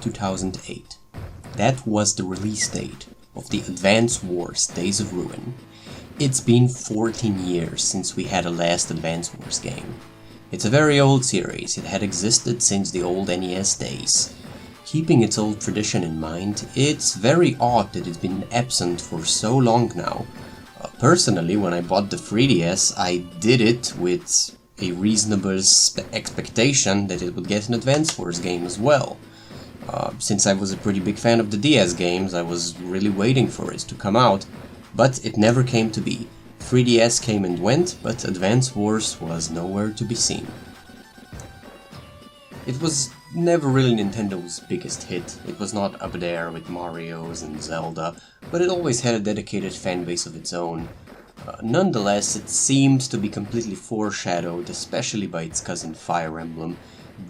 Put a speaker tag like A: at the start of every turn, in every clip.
A: 2008. That was the release date of the Advance Wars Days of Ruin. It's been 14 years since we had a last Advance Wars game. It's a very old series, it had existed since the old NES days. Keeping its old tradition in mind, it's very odd that it's been absent for so long now. Personally, when I bought the 3DS, I did it with a reasonable expectation that it would get an Advance Wars game as well. Since I was a pretty big fan of the DS games, I was really waiting for it to come out, but it never came to be. 3DS came and went, but Advance Wars was nowhere to be seen. It was never really Nintendo's biggest hit. It was not up there with Mario's and Zelda, but it always had a dedicated fanbase of its own. Nonetheless, it seemed to be completely foreshadowed, especially by its cousin Fire Emblem.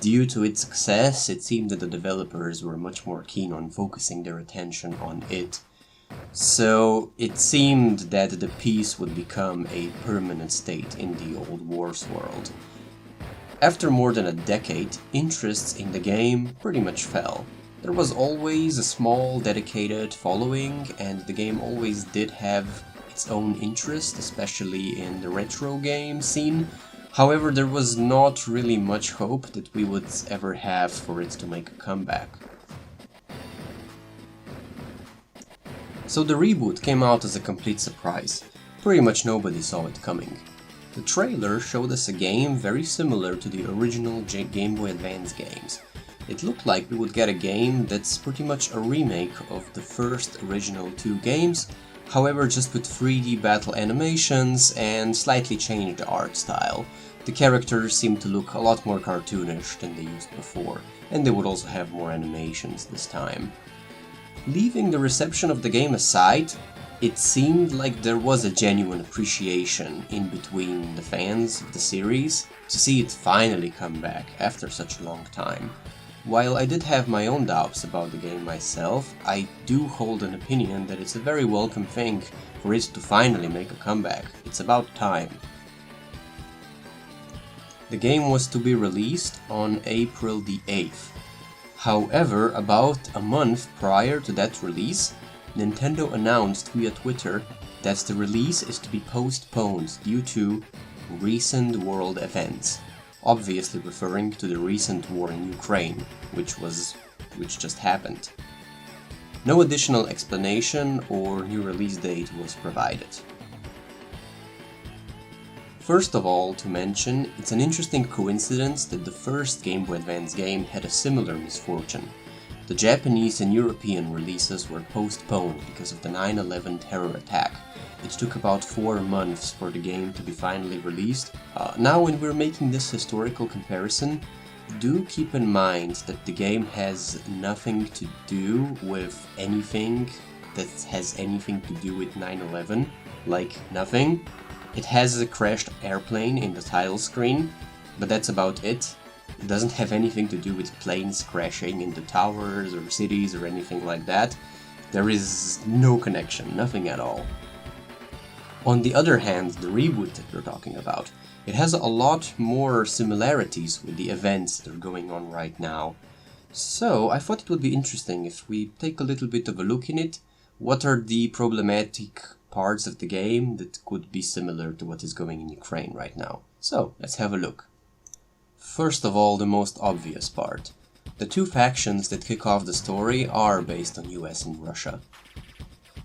A: Due to its success, it seemed that the developers were much more keen on focusing their attention on it. So it seemed that the piece would become a permanent state in the old Wars world. After more than a decade, interests in the game pretty much fell. There was always a small dedicated following, and the game always did have its own interest, especially in the retro game scene. However, there was not really much hope that we would ever have for it to make a comeback. So the reboot came out as a complete surprise. Pretty much nobody saw it coming. The trailer showed us a game very similar to the original Game Boy Advance games. It looked like we would get a game that's pretty much a remake of the first original two games, however just with 3D battle animations and slightly changed art style. The characters seemed to look a lot more cartoonish than they used before, and they would also have more animations this time. Leaving the reception of the game aside, it seemed like there was a genuine appreciation in between the fans of the series to see it finally come back after such a long time. While I did have my own doubts about the game myself, I do hold an opinion that it's a very welcome thing for it to finally make a comeback. It's about time. The game was to be released on April the 8th. However, about a month prior to that release, Nintendo announced via Twitter that the release is to be postponed due to recent world events, obviously referring to the recent war in Ukraine, which just happened. No additional explanation or new release date was provided. First of all, to mention, it's an interesting coincidence that the first Game Boy Advance game had a similar misfortune. The Japanese and European releases were postponed because of the 9/11 terror attack. It took about 4 months for the game to be finally released. Now when we're making this historical comparison, do keep in mind that the game has nothing to do with anything that has anything to do with 9/11, like nothing. It has a crashed airplane in the title screen, but that's about it. It doesn't have anything to do with planes crashing into towers or cities or anything like that. There is no connection, nothing at all. On the other hand, the reboot that we're talking about, it has a lot more similarities with the events that are going on right now. So I thought it would be interesting if we take a little bit of a look in it. What are the problematic parts of the game that could be similar to what is going in Ukraine right now? So let's have a look. First of all, the most obvious part. The two factions that kick off the story are based on US and Russia.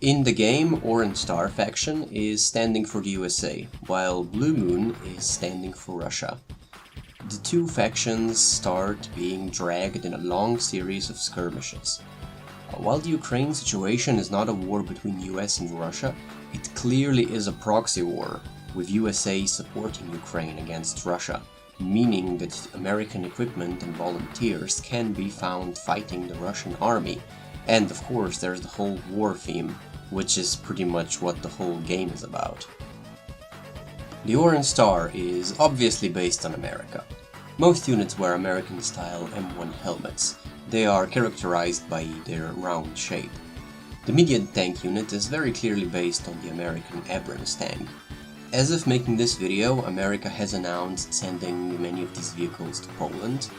A: In the game, Orange Star faction is standing for the USA, while Blue Moon is standing for Russia. The two factions start being dragged in a long series of skirmishes. While the Ukraine situation is not a war between US and Russia, it clearly is a proxy war, with USA supporting Ukraine against Russia, meaning that American equipment and volunteers can be found fighting the Russian army. And of course there's the whole war theme, which is pretty much what the whole game is about. The Orange Star is obviously based on America. Most units wear American-style M1 helmets. They are characterized by their round shape. The medium tank unit is very clearly based on the American Abrams tank. As of making this video, America has announced sending many of these vehicles to Poland.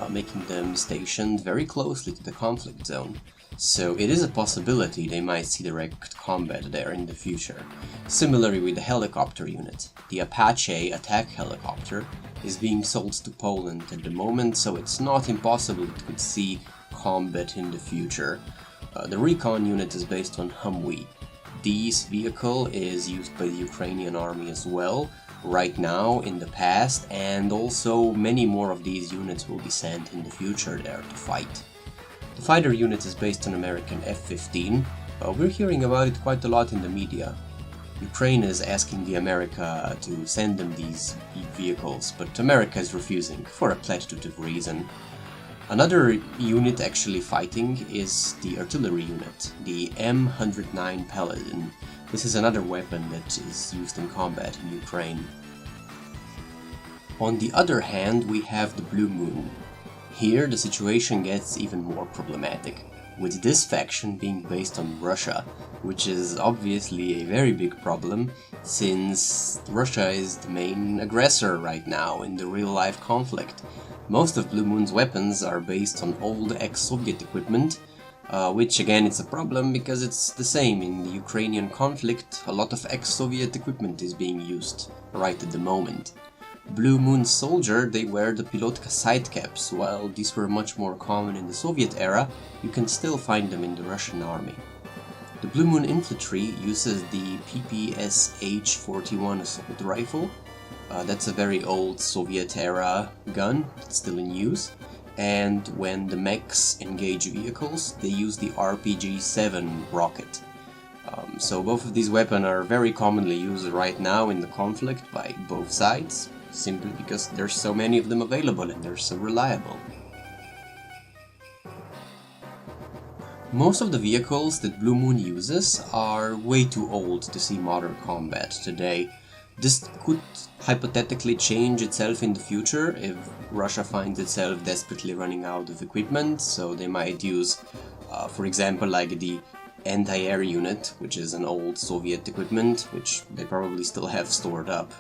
A: making them stationed very closely to the conflict zone. So it is a possibility they might see direct combat there in the future. Similarly with the helicopter unit, the Apache attack helicopter is being sold to Poland at the moment, so it's not impossible it could see combat in the future. The recon unit is based on Humvee. This vehicle is used by the Ukrainian army as well, right now, in the past, and also many more of these units will be sent in the future there to fight. The fighter unit is based on American F-15. We're hearing about it quite a lot in the media. Ukraine is asking the America to send them these vehicles, but America is refusing for a plethora of reasons. Another unit actually fighting is the artillery unit, the M109 Paladin. This is another weapon that is used in combat in Ukraine. On the other hand, we have the Blue Moon. Here the situation gets even more problematic, with this faction being based on Russia, which is obviously a very big problem, since Russia is the main aggressor right now in the real-life conflict. Most of Blue Moon's weapons are based on old ex-Soviet equipment, which again it's a problem because it's the same in the Ukrainian conflict. A lot of ex-Soviet equipment is being used right at the moment. Blue Moon soldier, they wear the Pilotka side caps. While these were much more common in the Soviet era, you can still find them in the Russian army. The Blue Moon infantry uses the PPSH-41 assault rifle. That's a very old Soviet era gun, it's still in use. And when the mechs engage vehicles, they use the RPG-7 rocket. So both of these weapons are very commonly used right now in the conflict by both sides, simply because there's so many of them available and they're so reliable. Most of the vehicles that Blue Moon uses are way too old to see modern combat today. This could hypothetically change itself in the future if Russia finds itself desperately running out of equipment, so they might use, for example, like the anti-air unit, which is an old Soviet equipment, which they probably still have stored up.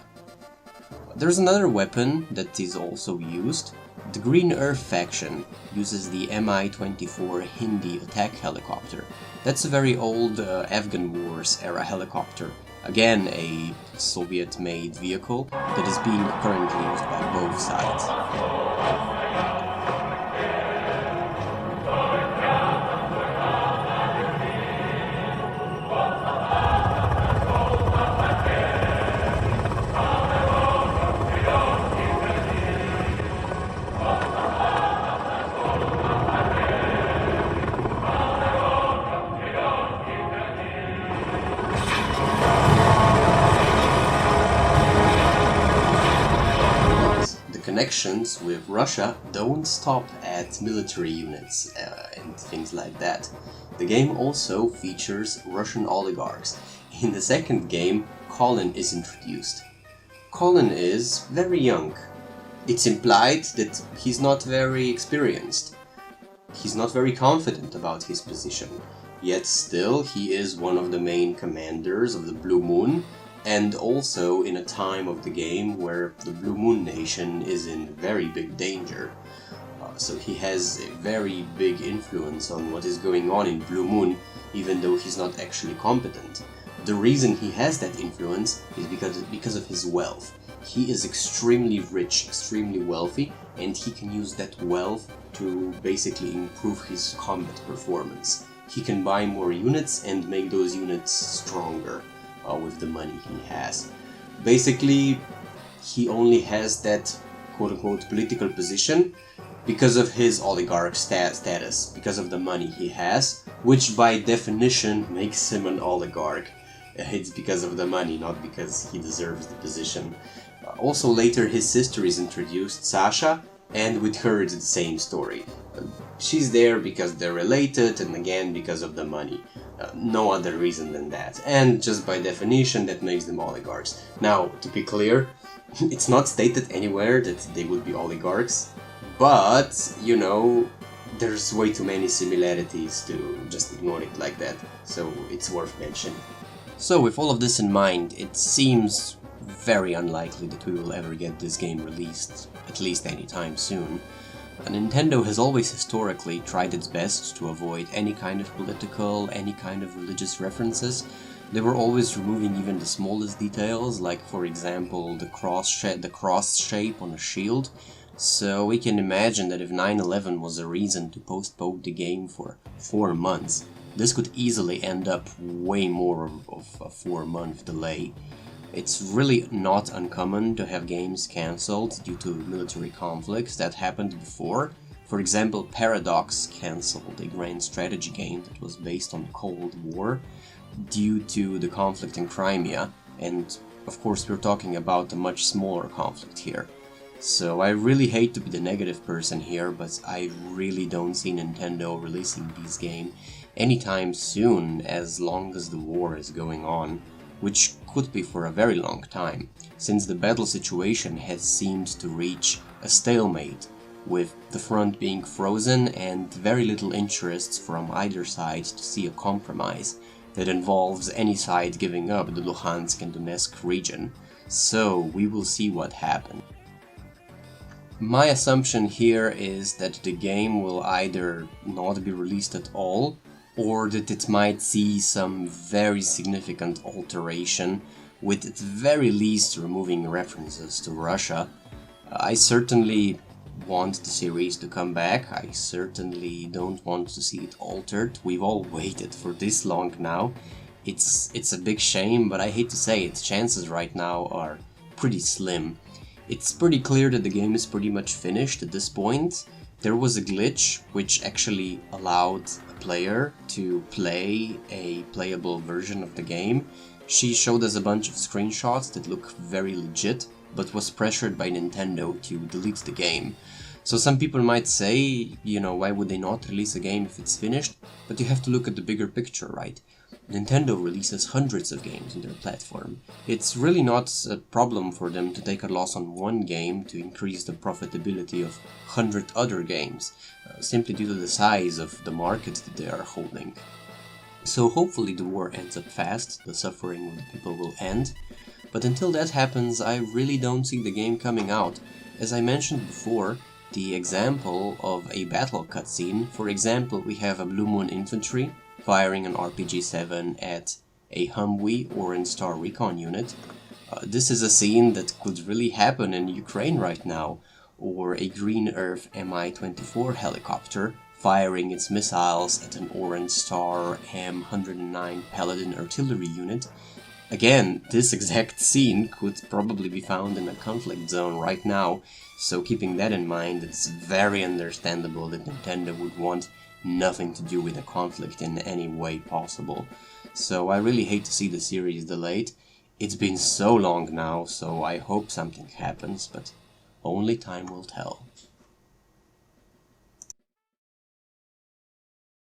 A: There's another weapon that is also used. The Green Earth faction uses the Mi-24 Hindi attack helicopter. That's a very old Afghan Wars era helicopter. Again, a Soviet-made vehicle that is being currently used by both sides. Connections with Russia don't stop at military units and things like that. The game also features Russian oligarchs. In the second game, Colin is introduced. Colin is very young. It's implied that he's not very experienced. He's not very confident about his position. Yet still, he is one of the main commanders of the Blue Moon, and also in a time of the game where the Blue Moon Nation is in very big danger. So he has a very big influence on what is going on in Blue Moon, even though he's not actually competent. The reason he has that influence is because of his wealth. He is extremely rich, extremely wealthy, and he can use that wealth to basically improve his combat performance. He can buy more units and make those units stronger. With the money he has. Basically, he only has that quote-unquote political position because of his oligarch status, because of the money he has, which by definition makes him an oligarch. It's because of the money, not because he deserves the position. Also later his sister is introduced, Sasha, and with her it's the same story. She's there because they're related, and again because of the money. No other reason than that. And just by definition that makes them oligarchs. Now, to be clear, it's not stated anywhere that they would be oligarchs, but, you know, there's way too many similarities to just ignore it like that, so it's worth mentioning. So with all of this in mind, it seems very unlikely that we will ever get this game released, at least anytime soon. Nintendo has always historically tried its best to avoid any kind of political, any kind of religious references. They were always removing even the smallest details, like for example the cross shape on a shield. So we can imagine that if 9/11 was a reason to postpone the game for 4 months, this could easily end up way more of a 4-month delay. It's really not uncommon to have games cancelled due to military conflicts. That happened before. For example, Paradox cancelled a grand strategy game that was based on the Cold War due to the conflict in Crimea, and of course we're talking about a much smaller conflict here. So I really hate to be the negative person here, but I really don't see Nintendo releasing this game anytime soon, as long as the war is going on, which could be for a very long time, since the battle situation has seemed to reach a stalemate, with the front being frozen and very little interest from either side to see a compromise that involves any side giving up the Luhansk and Donetsk region. So we will see what happens. My assumption here is that the game will either not be released at all, or that it might see some very significant alteration, with at very least removing references to Russia. I certainly want the series to come back. I certainly don't want to see it altered. We've all waited for this long now. It's a big shame, but I hate to say it, chances right now are pretty slim. It's pretty clear that the game is pretty much finished at this point. There was a glitch which actually allowed a player to play a playable version of the game. She showed us a bunch of screenshots that look very legit, but was pressured by Nintendo to delete the game. So some people might say, you know, why would they not release a game if it's finished? But you have to look at the bigger picture, right? Nintendo releases hundreds of games on their platform. It's really not a problem for them to take a loss on one game to increase the profitability of 100 other games, simply due to the size of the market that they are holding. So hopefully the war ends up fast, the suffering of the people will end, but until that happens I really don't see the game coming out. As I mentioned before, the example of a battle cutscene, for example we have a Blue Moon infantry firing an RPG-7 at a Humvee Orange Star Recon unit. This is a scene that could really happen in Ukraine right now, or a Green Earth Mi-24 helicopter firing its missiles at an Orange Star M109 Paladin artillery unit. Again, this exact scene could probably be found in a conflict zone right now, so keeping that in mind, it's very understandable that Nintendo would want nothing to do with the conflict in any way possible. So I really hate to see the series delayed. It's been so long now, so I hope something happens, but only time will tell.